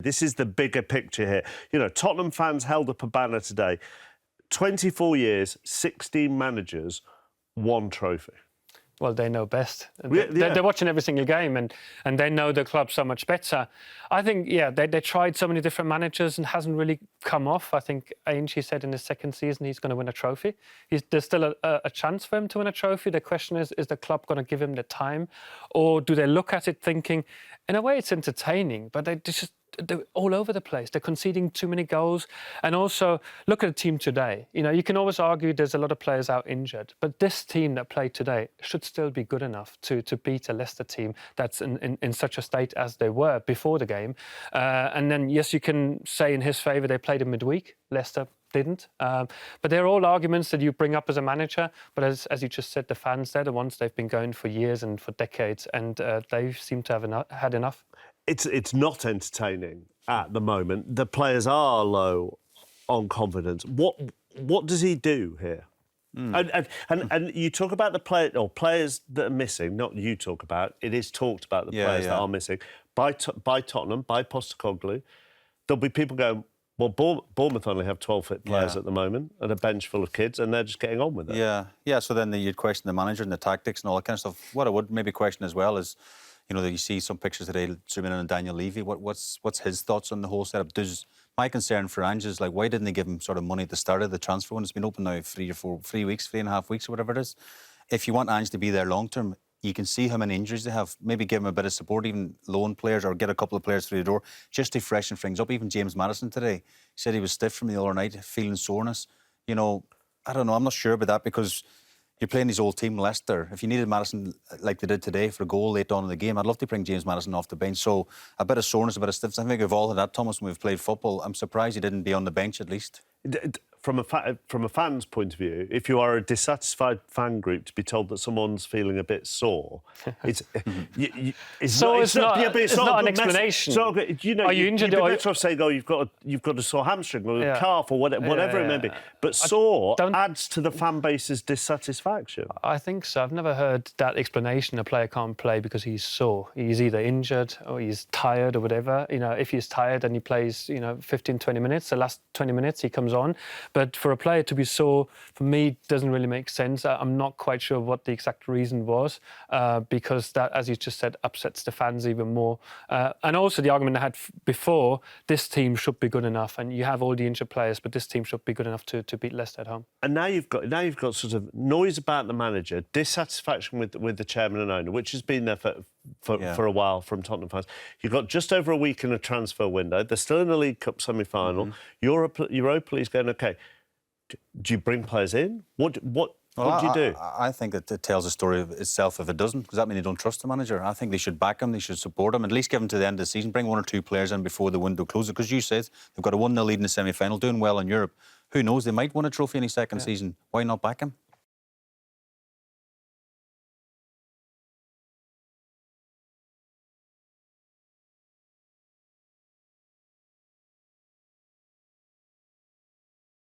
This is the bigger picture here. You know, Tottenham fans held up a banner today. 24 years, 16 managers, 1 trophy. Well, they know best. Yeah. They're watching every single game and they know the club so much better. I think, yeah, they tried so many different managers and hasn't really come off. I think Ange, he said in his second season he's going to win a trophy. There's still a chance for him to win a trophy. The question is the club going to give him the time? Or do they look at it thinking, in a way it's entertaining, but they're all over the place. They're conceding too many goals. And also, look at the team today. You know, you can always argue there's a lot of players out injured, but this team that played today should still be good enough to beat a Leicester team that's in such a state as they were before the game. And then, yes, you can say in his favour they played in midweek. Leicester didn't. But they're all arguments that you bring up as a manager. But as you just said, the fans, they're the ones they've been going for years and for decades, and they seem to have had enough. It's not entertaining at the moment. The players are low on confidence. What does he do here? And you talk about the players that are missing. Not you talk about. It is talked about the players that are missing by Tottenham, by Postecoglou. There'll be people going, well, Bournemouth only have 12 fit players at the moment and a bench full of kids, and they're just getting on with it. Yeah. So then you'd question the manager and the tactics and all that kind of stuff. What I would maybe question as well is, you know, that you see some pictures today zooming in on Daniel Levy. What's his thoughts on the whole setup? My concern for Ange is, like, why didn't they give him sort of money at the start of the transfer when it's been open now 3 weeks, 3.5 weeks, or whatever it is? If you want Ange to be there long term, you can see how many injuries they have. Maybe give him a bit of support, even loan players, or get a couple of players through the door just to freshen things up. Even James Maddison today said he was stiff from the other night, feeling soreness. You know, I don't know. I'm not sure about that because you're playing his old team, Leicester. If you needed Maddison like they did today for a goal late on in the game, I'd love to bring James Maddison off the bench. So a bit of soreness, a bit of stiffness. I think we've all had that, Thomas, when we've played football. I'm surprised he didn't be on the bench at least. From a fan's point of view, if you are a dissatisfied fan group, to be told that someone's feeling a bit sore, it's not an explanation. Are you injured? You'd be better off saying, "Oh, you've got a sore hamstring or a calf or whatever it may be." But sore adds to the fan base's dissatisfaction. I think so. I've never heard that explanation. A player can't play because he's sore. He's either injured or he's tired or whatever. You know, if he's tired and he plays, 15, 20 minutes, the last 20 minutes he comes on. But for a player to be sore, for me, doesn't really make sense. I'm not quite sure what the exact reason was, because that, as you just said, upsets the fans even more. And also the argument I had before, this team should be good enough, and you have all the injured players, but this team should be good enough to beat Leicester at home. And now you've got sort of noise about the manager, dissatisfaction with the chairman and owner, which has been there for a while from Tottenham fans. You've got just over a week in a transfer window. They're still in the League Cup semi-final. Europa League's going okay. Do you bring players in? What do you do? I think it tells the story of itself if it doesn't. Does that mean you don't trust the manager? I think they should back him, they should support him, at least give him to the end of the season, bring 1 or 2 players in before the window closes. Because you said they've got a 1-0 lead in the semi-final, doing well in Europe. Who knows, they might win a trophy in his second season. Why not back him?